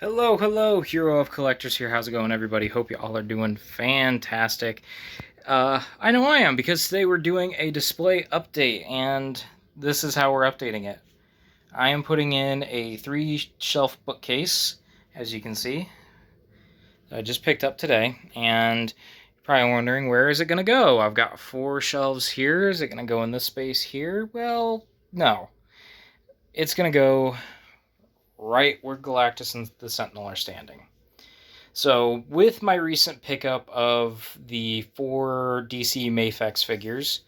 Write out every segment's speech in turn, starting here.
Hello, hello, Hero of Collectors here. How's it going, everybody? Hope you all are doing fantastic. I know I am, because today we're doing a display update, and this is how we're updating it. I am putting in a 3-shelf bookcase, as you can see, that I just picked up today, and you're probably wondering, where is it going to go? I've got 4 shelves here. Is it going to go in this space here? Well, no. It's going to go right where Galactus and the Sentinel are standing. So, with my recent pickup of the 4 DC Mafex figures,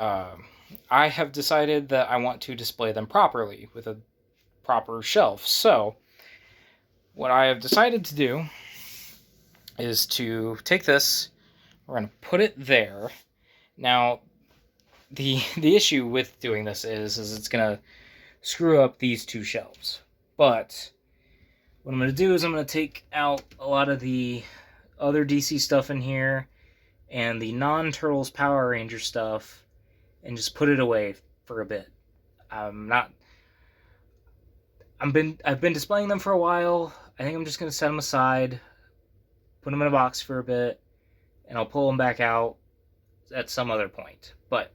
uh, I have decided that I want to display them properly with a proper shelf. So, what I have decided to do is to take this, we're going to put it there. Now, the issue with doing this is it's going to screw up these 2 shelves. But what I'm going to do is I'm going to take out a lot of the other DC stuff in here and the non-Turtles Power Ranger stuff and just put it away for a bit. I've been displaying them for a while. I think I'm just going to set them aside, put them in a box for a bit, and I'll pull them back out at some other point. But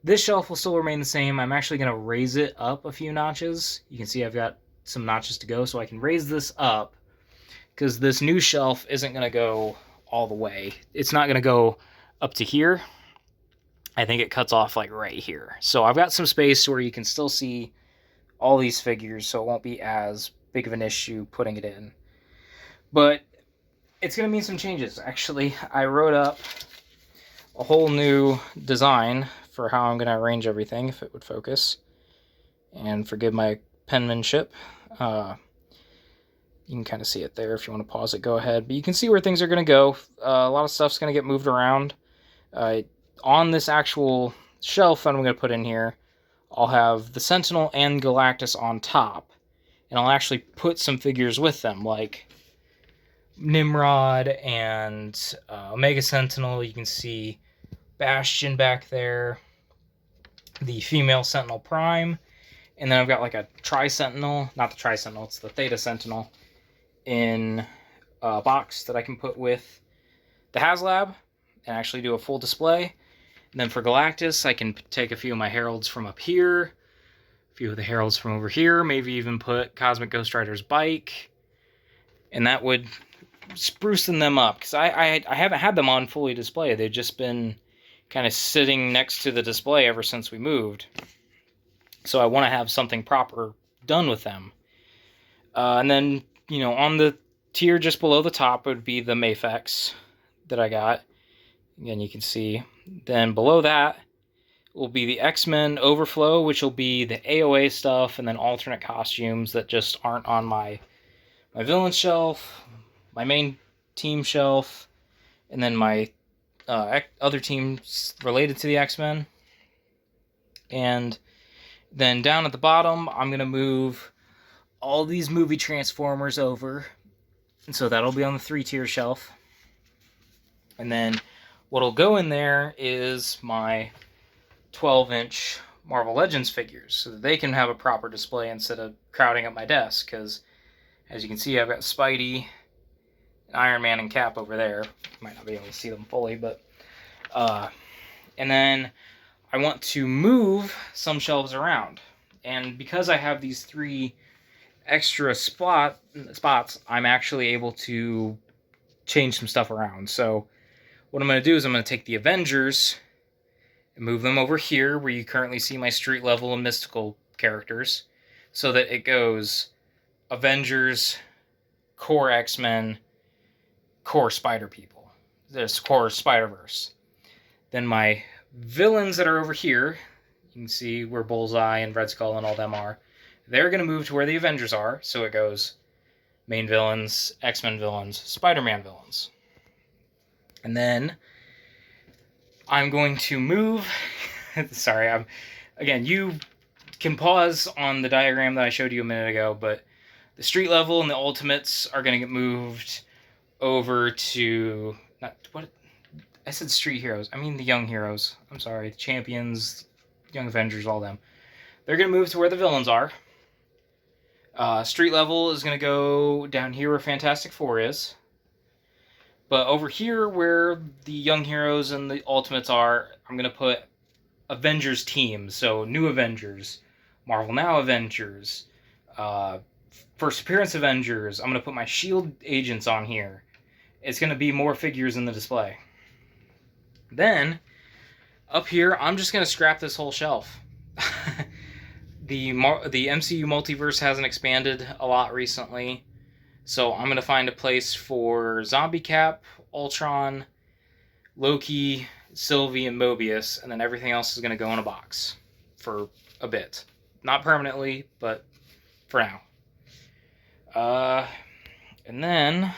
this shelf will still remain the same. I'm actually going to raise it up a few notches. You can see I've got some notches to go, so I can raise this up, because this new shelf isn't going to go all the way. It's not going to go up to here. I think it cuts off like right here. So I've got some space where you can still see all these figures, so it won't be as big of an issue putting it in. But it's going to mean some changes. Actually, I wrote up a whole new design for how I'm going to arrange everything, if it would focus. And forgive my penmanship. You can kind of see it there. If you want to pause it, go ahead. But you can see where things are going to go. A lot of stuff's going to get moved around. On this actual shelf that I'm going to put in here, I'll have the Sentinel and Galactus on top. And I'll actually put some figures with them, like Nimrod and Omega Sentinel. You can see Bastion back there, the female Sentinel Prime, and then I've got like a Tri-Sentinel, not the Tri-Sentinel, it's the Theta Sentinel, in a box that I can put with the HasLab and actually do a full display. And then for Galactus, I can take a few of my Heralds from up here, a few of the Heralds from over here, maybe even put Cosmic Ghost Rider's bike, and that would sprucing them up, because I haven't had them on fully display. They've just been kind of sitting next to the display ever since we moved. So I want to have something proper done with them. And then, on the tier just below the top would be the Mafex that I got. Again, you can see. Then below that will be the X-Men Overflow, which will be the AOA stuff, and then alternate costumes that just aren't on my villain shelf, my main team shelf, and then my other teams related to the X-Men. And then down at the bottom, I'm going to move all these movie Transformers over. And so that'll be on the 3-tier shelf. And then what'll go in there is my 12-inch Marvel Legends figures, so that they can have a proper display instead of crowding up my desk. Because, as you can see, I've got Spidey, Iron Man, and Cap over there. You might not be able to see them fully, but... and then I want to move some shelves around. And because I have these 3 extra spots, I'm actually able to change some stuff around. So what I'm going to do is I'm going to take the Avengers and move them over here, where you currently see my street level and mystical characters, so that it goes Avengers, core X-Men, core Spider People. This core Spider-Verse. Then my villains that are over here, you can see where Bullseye and Red Skull and all them are, they're going to move to where the Avengers are, so it goes main villains, X-Men villains, Spider-Man villains. And then I'm going to move... Sorry, again, you can pause on the diagram that I showed you a minute ago, but the street level and the Ultimates are going to get moved over to... I said Street Heroes. I mean the Young Heroes. I'm sorry. The Champions, Young Avengers, all them. They're going to move to where the villains are. Street level is going to go down here where Fantastic Four is. But over here where the Young Heroes and the Ultimates are, I'm going to put Avengers teams. So New Avengers, Marvel Now Avengers, First Appearance Avengers. I'm going to put my S.H.I.E.L.D. agents on here. It's going to be more figures in the display. Then, up here, I'm just going to scrap this whole shelf. The MCU multiverse hasn't expanded a lot recently, so I'm going to find a place for Zombie Cap, Ultron, Loki, Sylvie, and Mobius, and then everything else is going to go in a box for a bit. Not permanently, but for now. And then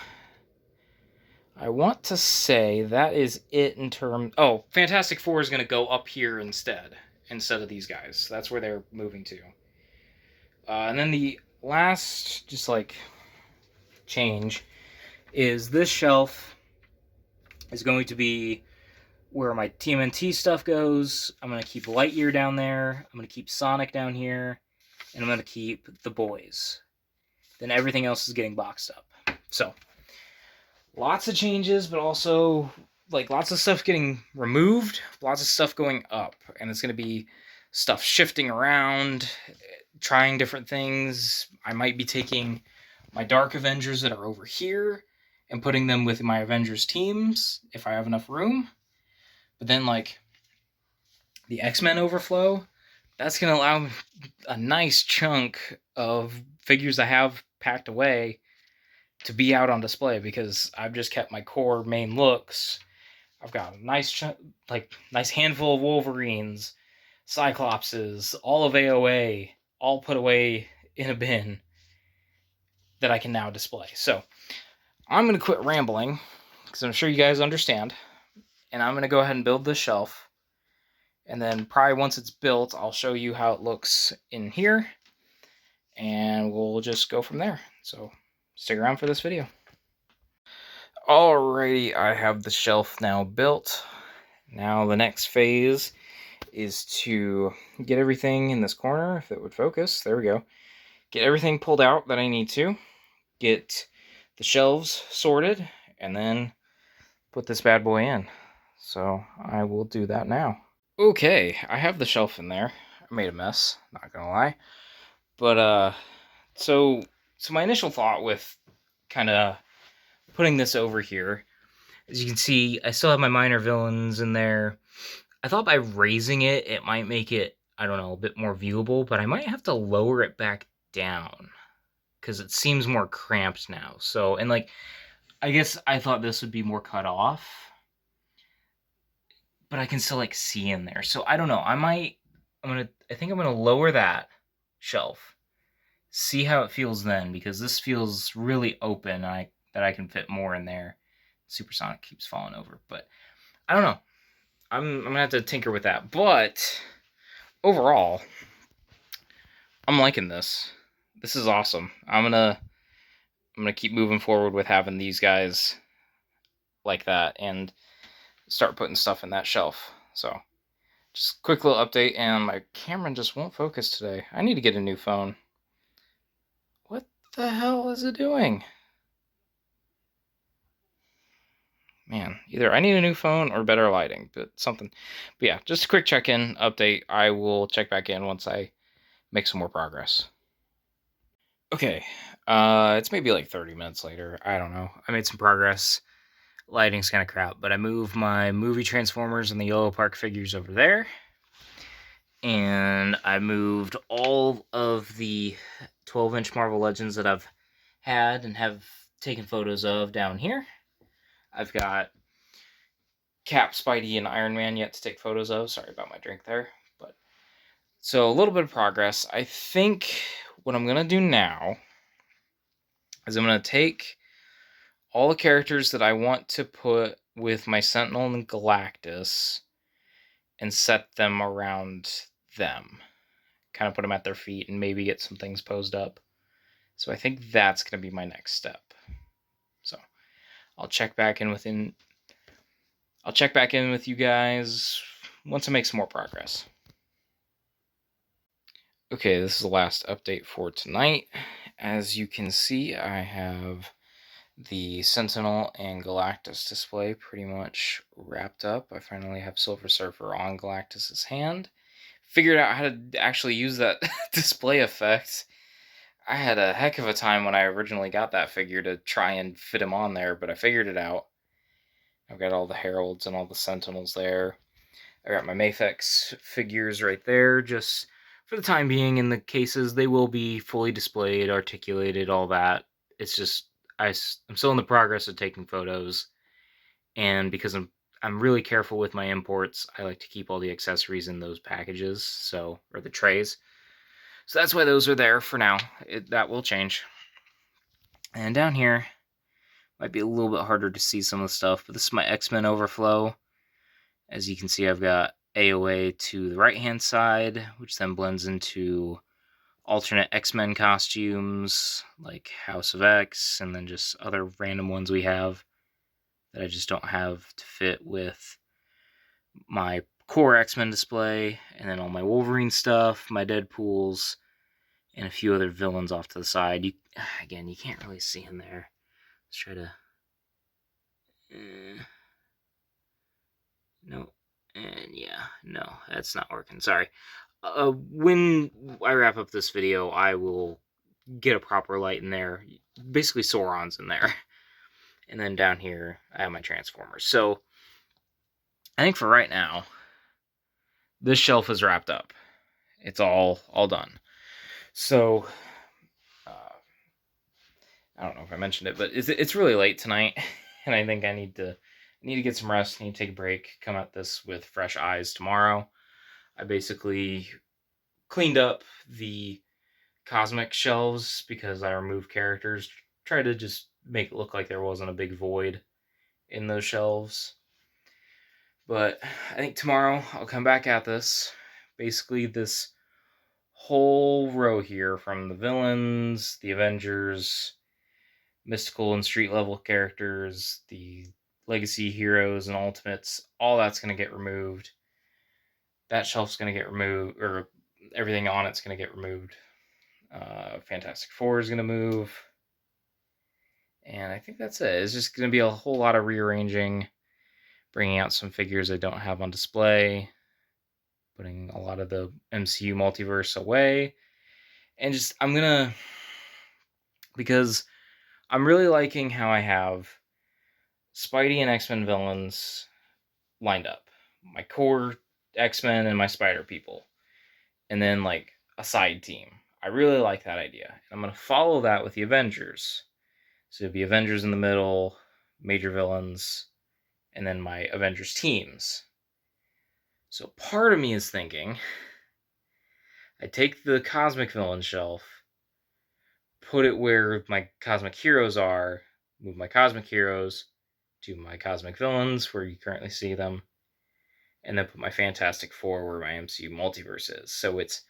I want to say that is it in terms... Oh, Fantastic Four is going to go up here instead of these guys. That's where they're moving to. And then the last, just like, change is this shelf is going to be where my TMNT stuff goes. I'm going to keep Lightyear down there. I'm going to keep Sonic down here. And I'm going to keep the boys. Then everything else is getting boxed up. So, lots of changes, but also, like, lots of stuff getting removed, lots of stuff going up. And it's going to be stuff shifting around, trying different things. I might be taking my Dark Avengers that are over here and putting them with my Avengers teams if I have enough room. But then, like, the X-Men overflow, that's going to allow a nice chunk of figures I have packed away to be out on display, because I've just kept my core main looks. I've got a nice handful of Wolverines, Cyclopses, all of AOA, all put away in a bin that I can now display. So I'm going to quit rambling, because I'm sure you guys understand, and I'm going to go ahead and build this shelf. And then probably once it's built, I'll show you how it looks in here, and we'll just go from there. So stick around for this video. Alrighty, I have the shelf now built. Now the next phase is to get everything in this corner, if it would focus. There we go. Get everything pulled out that I need to. Get the shelves sorted, and then put this bad boy in. So I will do that now. Okay, I have the shelf in there. I made a mess, not gonna lie. But, so my initial thought with kind of putting this over here, as you can see, I still have my minor villains in there. I thought by raising it, it might make it, I don't know, a bit more viewable, but I might have to lower it back down, because it seems more cramped now. So, and like, I guess I thought this would be more cut off, but I can still, like, see in there. So, I don't know, I think I'm gonna lower that shelf, see how it feels then, because this feels really open, that I can fit more in there. Supersonic keeps falling over, but I don't know. I'm gonna have to tinker with that. But overall, I'm liking this. This is awesome. I'm gonna keep moving forward with having these guys like that and start putting stuff in that shelf. So just quick little update, and my camera just won't focus today. I need to get a new phone. What the hell is it doing? Man, either I need a new phone or better lighting, but something. But yeah, just a quick check-in update. I will check back in once I make some more progress. Okay, it's maybe like 30 minutes later. I don't know. I made some progress. Lighting's kind of crap, but I moved my movie Transformers and the Yellow Park figures over there. And I moved all of the 12-inch Marvel Legends that I've had and have taken photos of down here. I've got Cap, Spidey, and Iron Man yet to take photos of. Sorry about my drink there. But so a little bit of progress. I think what I'm going to do now is I'm going to take all the characters that I want to put with my Sentinel and Galactus and set them around them. Kind of put them at their feet and maybe get some things posed up. So I think that's going to be my next step. So I'll check back in with you guys once I make some more progress. Okay, this is the last update for tonight. as you can see, I have the Sentinel and Galactus display pretty much wrapped up. I finally have Silver Surfer on Galactus's hand. Figured out how to actually use that display effect. I had a heck of a time when I originally got that figure to try and fit him on there, but I figured it out. I've got all the Heralds and all the Sentinels there. I got my Mafex figures right there, just for the time being. In the cases, they will be fully displayed, articulated, all that. It's just, I'm still in the progress of taking photos, and because I'm really careful with my imports, I like to keep all the accessories in those packages, or the trays. So that's why those are there for now. That will change. And down here, might be a little bit harder to see some of the stuff, but this is my X-Men overflow. As you can see, I've got AOA to the right-hand side, which then blends into alternate X-Men costumes, like House of X, and then just other random ones we have that I just don't have to fit with my core X-Men display, and then all my Wolverine stuff, my Deadpools, and a few other villains off to the side. Again, you can't really see in there. Let's try to... no. And yeah, no, that's not working. Sorry. When I wrap up this video, I will get a proper light in there. Basically, Sauron's in there. And then down here, I have my Transformers. So, I think for right now, this shelf is wrapped up. It's all done. So, I don't know if I mentioned it, but it's really late tonight, and I think I need to get some rest. I need to take a break. Come at this with fresh eyes tomorrow. I basically cleaned up the cosmic shelves because I removed characters. Try to just make it look like there wasn't a big void in those shelves. But I think tomorrow I'll come back at this. Basically, this whole row here, from the villains, the Avengers, mystical and street level characters, the legacy heroes and ultimates, all that's going to get removed. That shelf's going to get removed, or everything on it's going to get removed. Fantastic Four is going to move. And I think that's it. It's just going to be a whole lot of rearranging, bringing out some figures I don't have on display, putting a lot of the MCU multiverse away, and just, because I'm really liking how I have Spidey and X-Men villains lined up. My core X-Men and my Spider people. And then, like, a side team. I really like that idea. And I'm going to follow that with the Avengers. So it'll be Avengers in the middle, major villains, and then my Avengers teams. So part of me is thinking, I take the Cosmic Villain shelf, put it where my Cosmic Heroes are, move my Cosmic Heroes to my Cosmic Villains, where you currently see them, and then put my Fantastic Four where my MCU multiverse is. So it's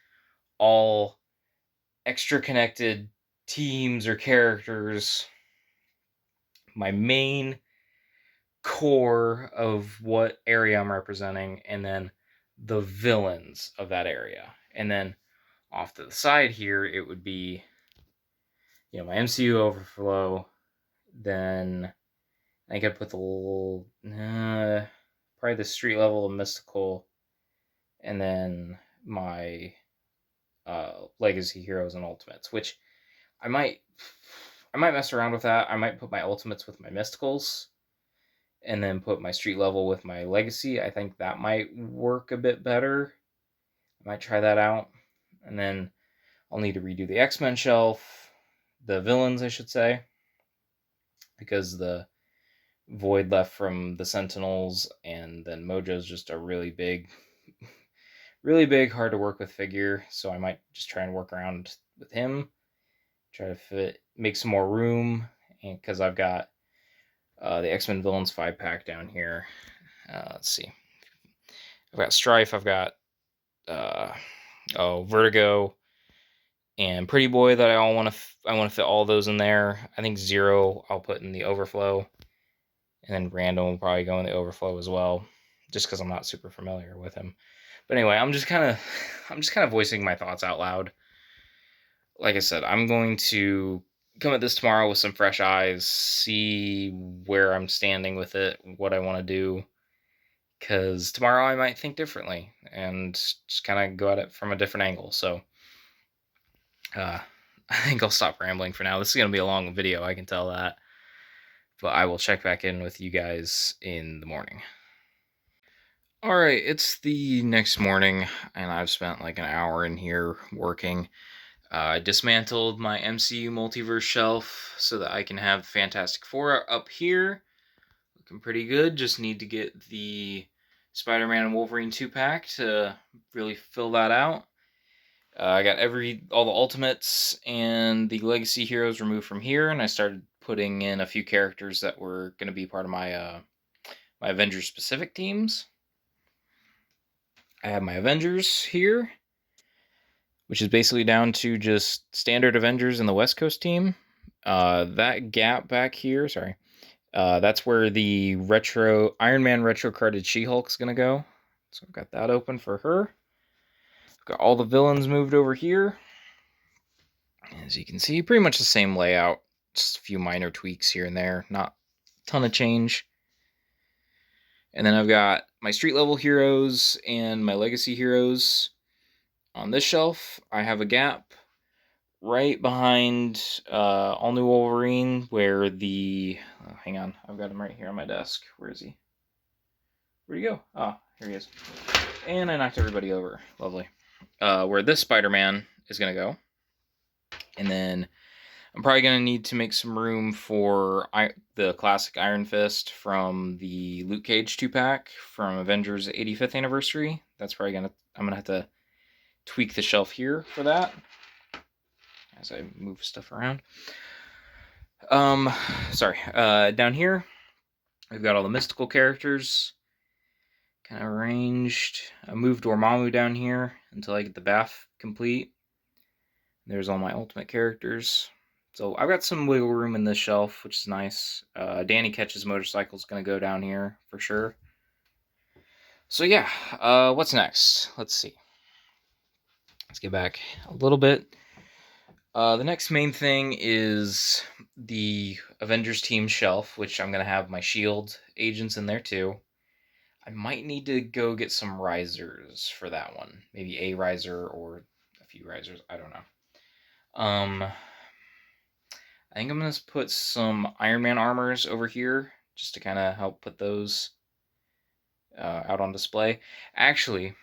all extra connected teams or characters, my main core of what area I'm representing, and then the villains of that area. And then off to the side here, it would be, my MCU overflow. Then I could put the little, probably the street level of mystical, and then my legacy heroes and ultimates, which I might mess around with that. I might put my ultimates with my mysticals, and then put my street level with my legacy. I think that might work a bit better. I might try that out. And then I'll need to redo the X-Men shelf, the villains, I should say, because the void left from the Sentinels, and then Mojo's just a really big, hard to work with figure. So I might just try and work around with him, try to make some more room, and because I've got the X-Men Villains 5-pack down here. Let's see. I've got Strife, I've got Vertigo, and Pretty Boy that I want to fit all those in there. I think Zero I'll put in the overflow, and then Random will probably go in the overflow as well, just because I'm not super familiar with him. But anyway, I'm just kind of voicing my thoughts out loud. like I said, I'm going to come at this tomorrow with some fresh eyes, see where I'm standing with it, what I want to do, because tomorrow I might think differently and just kind of go at it from a different angle. So I think I'll stop rambling for now. This is going to be a long video, I can tell that, but I will check back in with you guys in the morning. Alright, it's the next morning, and I've spent like an hour in here working. I dismantled my MCU multiverse shelf so that I can have Fantastic Four up here. Looking pretty good. Just need to get the Spider-Man and Wolverine 2-pack to really fill that out. I got all the Ultimates and the Legacy Heroes removed from here, and I started putting in a few characters that were going to be part of my my Avengers specific teams. I have my Avengers here, which is basically down to just standard Avengers in the West Coast team. That gap back here, that's where the Iron Man retro carded She-Hulk's gonna go. So I've got that open for her. I've got all the villains moved over here. As you can see, pretty much the same layout. Just a few minor tweaks here and there. Not a ton of change. And then I've got my street level heroes and my legacy heroes on this shelf. I have a gap right behind All New Wolverine where the... Oh, hang on, I've got him right here on my desk. Where is he? Where'd he go? Ah, here he is. And I knocked everybody over. Lovely. Where this Spider-Man is going to go. And then I'm probably going to need to make some room for the classic Iron Fist from the Luke Cage 2-pack from Avengers 85th anniversary. That's probably I'm going to have to tweak the shelf here for that as I move stuff around. Down here, we've got all the mystical characters kind of arranged. I moved Dormammu down here until I get the bath complete. There's all my ultimate characters. So I've got some wiggle room in this shelf, which is nice. Danny Ketch's motorcycle is going to go down here for sure. So yeah, what's next? Let's see. Let's get back a little bit. The next main thing is the Avengers team shelf, which I'm going to have my S.H.I.E.L.D. agents in there too. I might need to go get some risers for that one. Maybe a riser or a few risers. I don't know. I think I'm going to put some Iron Man armors over here just to kind of help put those out on display. Actually,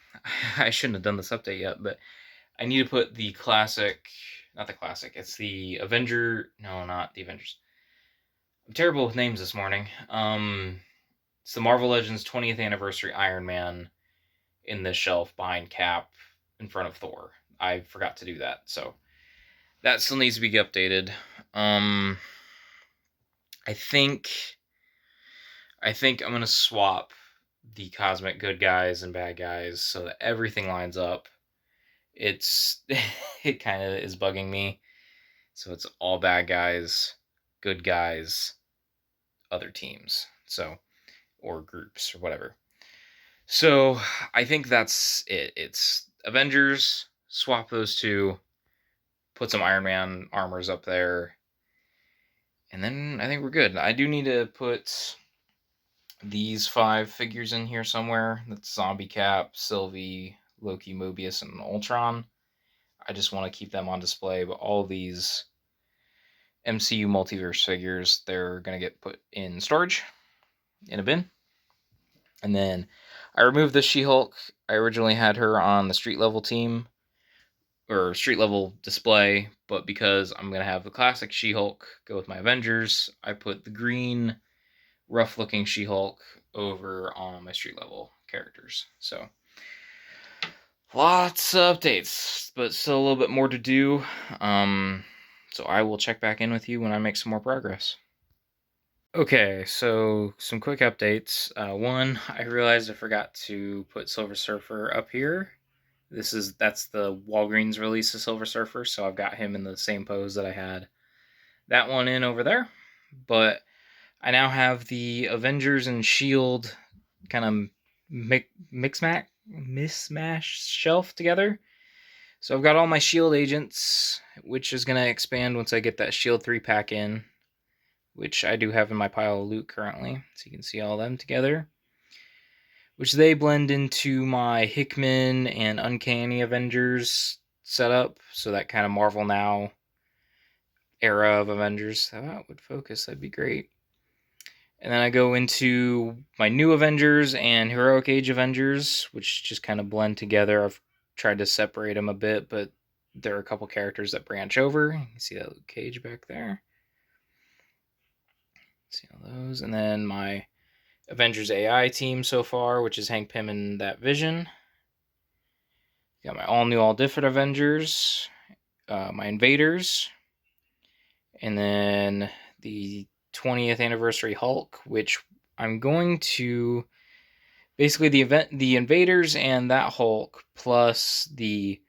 I shouldn't have done this update yet, but I need to put the classic... Not the classic. It's the Avenger... No, not the Avengers. I'm terrible with names this morning. It's the Marvel Legends 20th Anniversary Iron Man in this shelf behind Cap in front of Thor. I forgot to do that, so that still needs to be updated. I think I'm going to swap the cosmic good guys and bad guys so that everything lines up. It kind of is bugging me. So it's all bad guys, good guys, other teams. So, or groups or whatever. So I think that's it. It's Avengers, swap those two, put some Iron Man armors up there, and then I think we're good. I do need to put these 5 figures in here somewhere. That's Zombie Cap, Sylvie, Loki, Mobius, and Ultron. I just want to keep them on display, but all these MCU multiverse figures, they're going to get put in storage in a bin. And then I removed the She-Hulk. I originally had her on the street level team, or street level display, but because I'm going to have the classic She-Hulk go with my Avengers, I put the green, rough-looking She-Hulk over on my street level characters. So lots of updates, but still a little bit more to do. So I will check back in with you when I make some more progress. Okay, so some quick updates. One, I realized I forgot to put Silver Surfer up here. That's the Walgreens release of Silver Surfer, so I've got him in the same pose that I had that one in over there. But I now have the Avengers and S.H.I.E.L.D. kind of mismatch shelf together. So I've got all my shield agents, which is going to expand once I get that shield 3-pack in, which I do have in my pile of loot currently. So you can see all them together, which they blend into my Hickman and Uncanny Avengers setup. So that kind of Marvel Now era of Avengers. If that would focus, that'd be great. And then I go into my New Avengers and Heroic Age Avengers, which just kind of blend together. I've tried to separate them a bit, but there are a couple characters that branch over. You can see that Luke Cage back there. See all those. And then my Avengers AI team so far, which is Hank Pym and that Vision. Got my all new, all different Avengers. My Invaders. And then the 20th anniversary Hulk, which I'm going to basically the Invaders and that Hulk plus the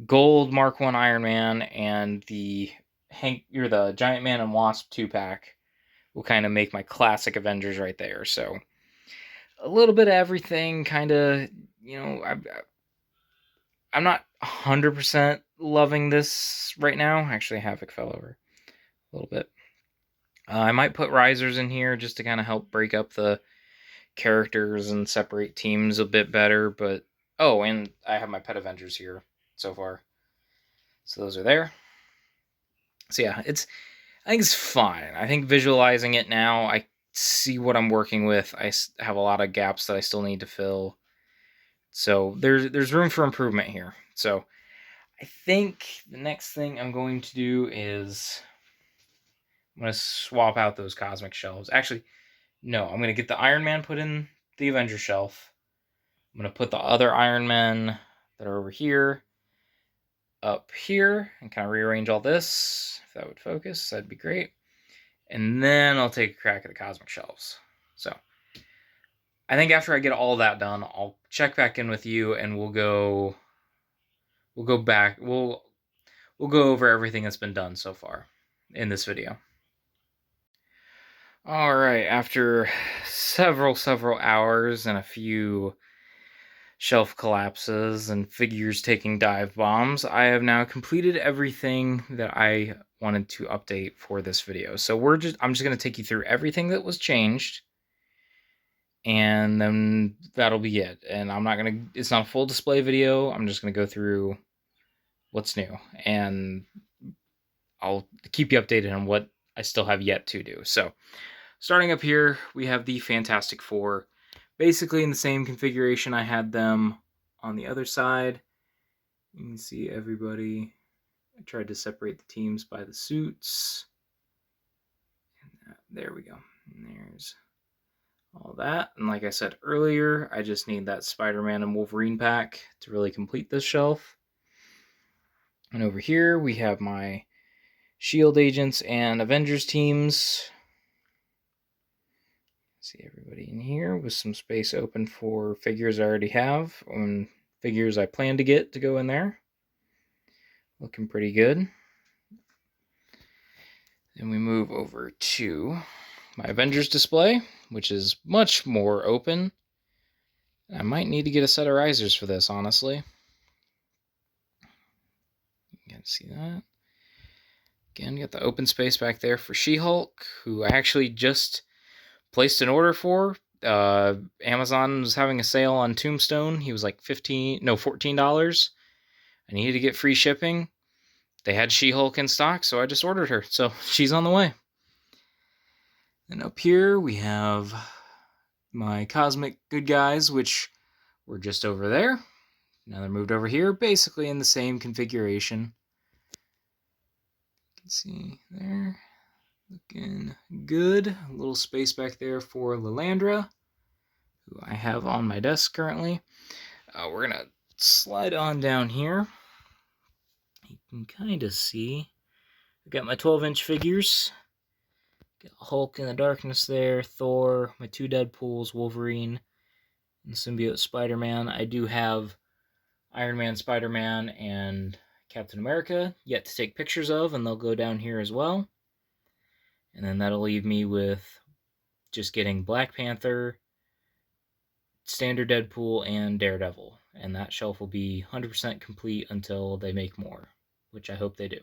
gold Mark 1 Iron Man and the Giant Man and Wasp 2-pack will kind of make my classic Avengers right there. So a little bit of everything, kind of, I'm not 100% loving this right now. Actually, Havoc fell over a little bit. I might put risers in here just to kind of help break up the characters and separate teams a bit better. But and I have my pet Avengers here so far, so those are there. So yeah, I think it's fine. I think visualizing it now, I see what I'm working with. I have a lot of gaps that I still need to fill, so there's room for improvement here. So I think the next thing I'm going to do is I'm going to swap out those cosmic shelves. Actually, no, I'm going to get the Iron Man put in the Avenger shelf. I'm going to put the other Iron Men that are over here up here and kind of rearrange all this. If that would focus, that'd be great. And then I'll take a crack at the cosmic shelves. So I think after I get all that done, I'll check back in with you and we'll go back. We'll go over everything that's been done so far in this video. All right, after several hours and a few shelf collapses and figures taking dive bombs, I have now completed everything that I wanted to update for this video. So I'm just going to take you through everything that was changed, and then that'll be it. And it's not a full display video. I'm just going to go through what's new, and I'll keep you updated on what I still have yet to do. So starting up here, we have the Fantastic Four, basically in the same configuration I had them on the other side. You can see everybody. I tried to separate the teams by the suits. And there we go. And there's all that. And like I said earlier, I just need that Spider-Man and Wolverine pack to really complete this shelf. And over here, we have my Shield Agents and Avengers teams. See everybody in here with some space open for figures I already have and figures I plan to get to go in there. Looking pretty good. Then we move over to my Avengers display, which is much more open. I might need to get a set of risers for this, honestly. You can see that. Again, got the open space back there for She-Hulk, who I actually just placed an order for. Amazon was having a sale on Tombstone. He was like $14. I needed to get free shipping. They had She-Hulk in stock, so I just ordered her. So she's on the way. And up here we have my Cosmic Good Guys, which were just over there. Now they're moved over here, basically in the same configuration. You can see there. Looking good. A little space back there for Lilandra, who I have on my desk currently. We're going to slide on down here. You can kind of see. I've got my 12-inch figures. Got Hulk in the darkness there, Thor, my 2 Deadpools, Wolverine, and Symbiote Spider-Man. I do have Iron Man, Spider-Man, and Captain America yet to take pictures of, and they'll go down here as well. And then that'll leave me with just getting Black Panther, Standard Deadpool, and Daredevil. and that shelf will be 100% complete until they make more, which I hope they do.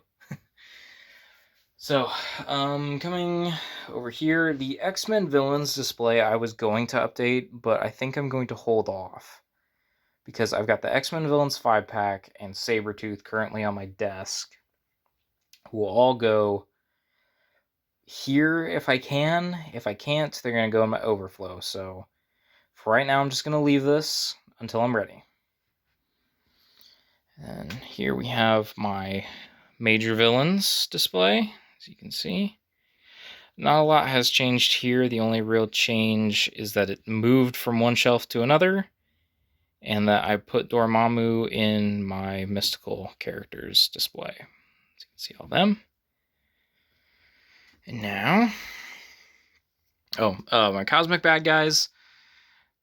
So, coming over here, the X-Men villains display I was going to update, but I think I'm going to hold off, because I've got the X-Men villains 5-pack and Sabretooth currently on my desk, who will all go here if I can. If I can't, they're going to go in my overflow. So for right now, I'm just going to leave this until I'm ready. And here we have my major villains display, as you can see. Not a lot has changed here. The only real change is that it moved from one shelf to another, and that I put Dormammu in my mystical characters display. So you can see all them. And now, my cosmic bad guys.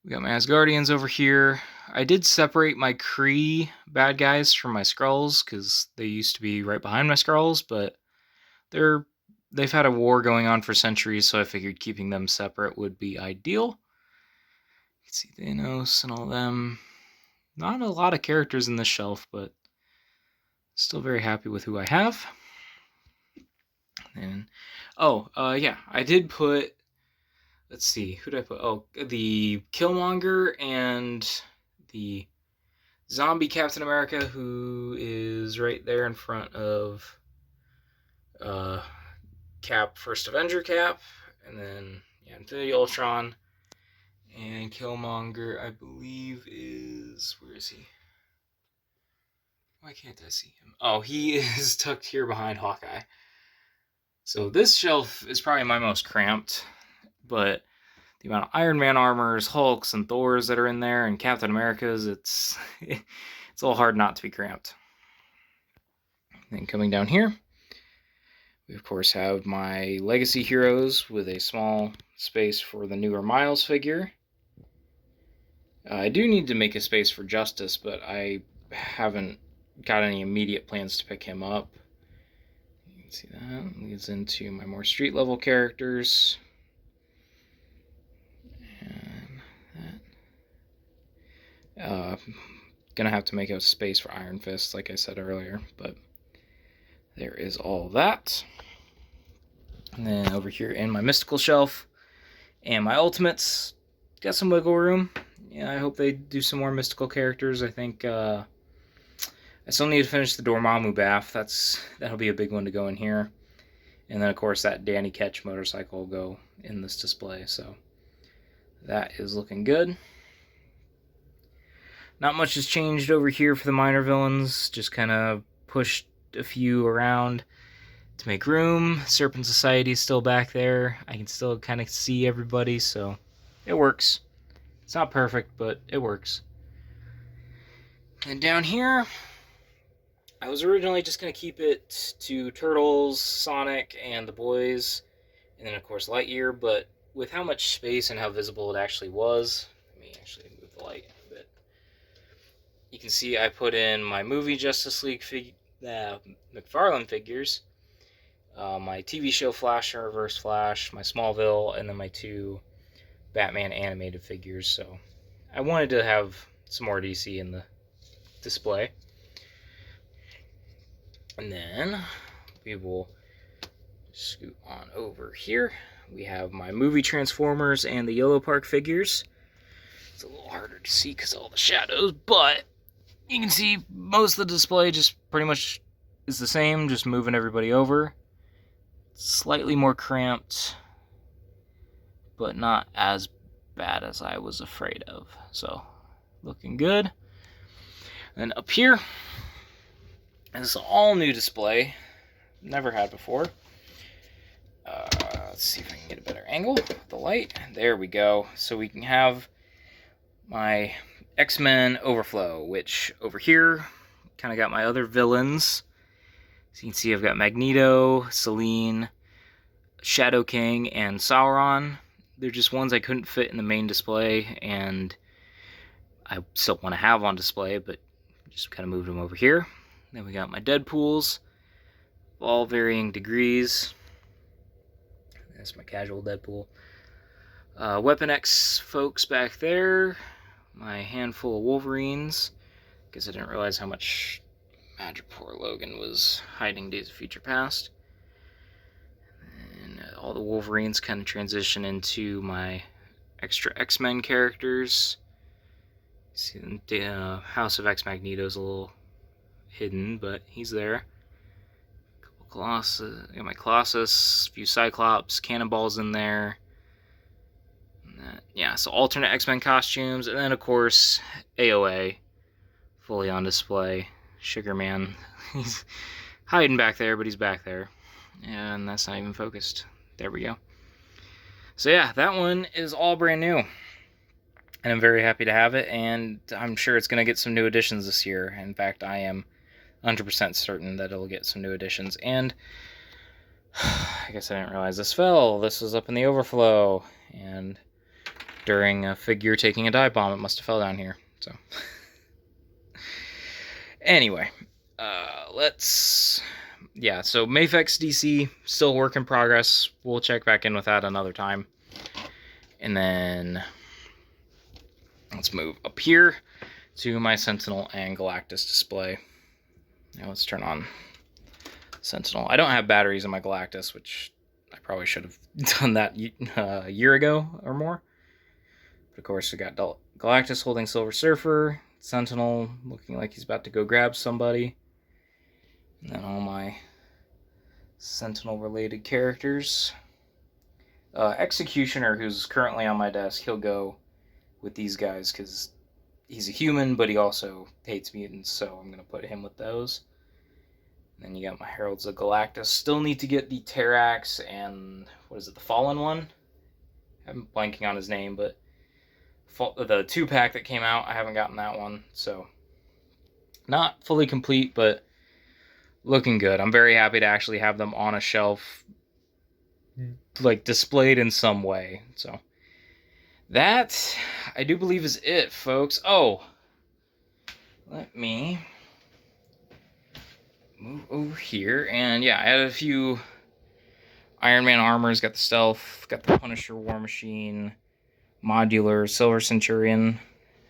We got my Asgardians over here. I did separate my Kree bad guys from my Skrulls, because they used to be right behind my Skrulls, but they've had a war going on for centuries, so I figured keeping them separate would be ideal. You can see Thanos and all them. Not a lot of characters in this shelf, but still very happy with who I have. And I did put, let's see, who did I put? Oh, the Killmonger and the zombie Captain America, who is right there in front of Cap, First Avenger Cap, and then Infinity Ultron, and Killmonger, I believe, is, where is he? Why can't I see him? Oh, he is tucked here behind Hawkeye. So this shelf is probably my most cramped, but the amount of Iron Man armors, Hulks, and Thors that are in there, and Captain America's, it's a little hard not to be cramped. Then coming down here, we of course have my Legacy Heroes with a small space for the newer Miles figure. I do need to make a space for Justice, but I haven't got any immediate plans to pick him up. You can see that leads into my more street level characters. Gonna have to make a space for Iron Fist, like I said earlier, but there is all that. And then over here in my mystical shelf and my ultimates, got some wiggle room. Yeah, I hope they do some more mystical characters. I think I still need to finish the Dormammu bath. That'll be a big one to go in here. And then of course that Danny Ketch motorcycle will go in this display. So that is looking good. Not much has changed over here for the minor villains. Just kind of pushed a few around to make room. Serpent Society is still back there. I can still kind of see everybody, so it works. It's not perfect, but it works. And down here, I was originally just going to keep it to Turtles, Sonic, and the boys, and then of course Lightyear, but with how much space and how visible it actually was, let me actually move the light a bit. You can see I put in my movie Justice League McFarlane figures, my TV show Flash and Reverse Flash, my Smallville, and then my 2 Batman animated figures. So I wanted to have some more DC in the display. And then we will scoot on over here. We have my movie Transformers and the Yellow Park figures. It's a little harder to see because of all the shadows, but you can see most of the display just pretty much is the same, just moving everybody over. Slightly more cramped, but not as bad as I was afraid of. So, looking good. And up here, this is an all new display. Never had before. Let's see if I can get a better angle with the light. There we go. So we can have my X-Men Overflow, which over here kind of got my other villains. So you can see I've got Magneto, Selene, Shadow King, and Sauron. They're just ones I couldn't fit in the main display, and I still want to have on display, but just kind of moved them over here. Then we got my Deadpools, all varying degrees. That's my casual Deadpool. Weapon X folks back there. My handful of Wolverines. Guess I didn't realize how much magic poor Logan was hiding Days of Future Past. And all the Wolverines kind of transition into my extra X-Men characters. See, the House of X Magneto's a little hidden, but he's there. Couple Colossus, I got my Colossus, a few Cyclops, Cannonball's in there. Yeah, so alternate X-Men costumes, and then of course AOA, fully on display. Sugar Man, he's hiding back there, but he's back there, and that's not even focused. There we go. So yeah, that one is all brand new, and I'm very happy to have it, and I'm sure it's going to get some new additions this year. In fact, I am 100% certain that it'll get some new additions. And I guess I didn't realize this fell. This was up in the overflow, and during a figure taking a dive bomb, it must have fell down here. So anyway, so Mafex DC, still work in progress. We'll check back in with that another time. And then let's move up here to my Sentinel and Galactus display. Now let's turn on Sentinel. I don't have batteries in my Galactus, which I probably should have done that a year ago or more. But of course, we got Galactus holding Silver Surfer, Sentinel looking like he's about to go grab somebody, and then all my Sentinel-related characters. Executioner, who's currently on my desk, he'll go with these guys because he's a human, but he also hates mutants, so I'm going to put him with those. And then you got my Heralds of Galactus. Still need to get the Terrax and, what is it, the Fallen one? I'm blanking on his name, but the 2-pack that came out, I haven't gotten that one, so not fully complete, but looking good. I'm very happy to actually have them on a shelf, like displayed in some way. So that, I do believe, is it, folks. Oh, let me move over here, and yeah, I had a few Iron Man armors, got the Stealth, got the Punisher War Machine, Modular, Silver Centurion,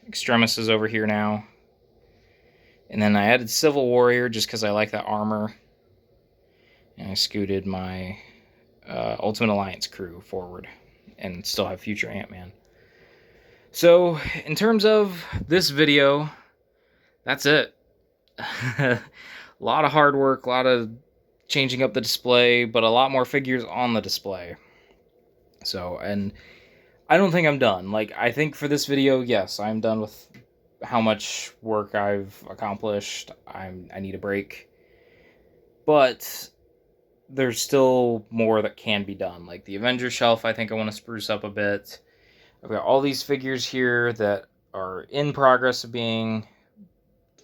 Extremis is over here now. And then I added Civil Warrior just because I like that armor. And I scooted my Ultimate Alliance crew forward and still have future Ant-Man. So, in terms of this video, that's it. A lot of hard work, a lot of changing up the display, but a lot more figures on the display. So, and I don't think I'm done. Like, I think for this video, yes, I'm done with how much work I've accomplished. I need a break. But there's still more that can be done. Like the Avengers shelf, I think I want to spruce up a bit. I've got all these figures here that are in progress of being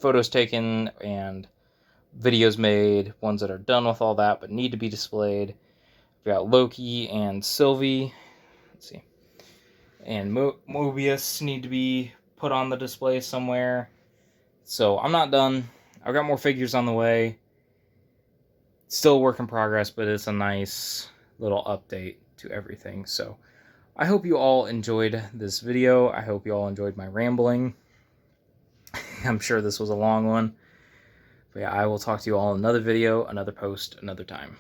photos taken and videos made, ones that are done with all that but need to be displayed. I've got Loki and Sylvie. Let's see. And Mobius need to be put on the display somewhere. So I'm not done. I've got more figures on the way. Still a work in progress, but it's a nice little update to everything. So I hope you all enjoyed this video. I hope you all enjoyed my rambling. I'm sure this was a long one. But yeah, I will talk to you all in another video, another post, another time.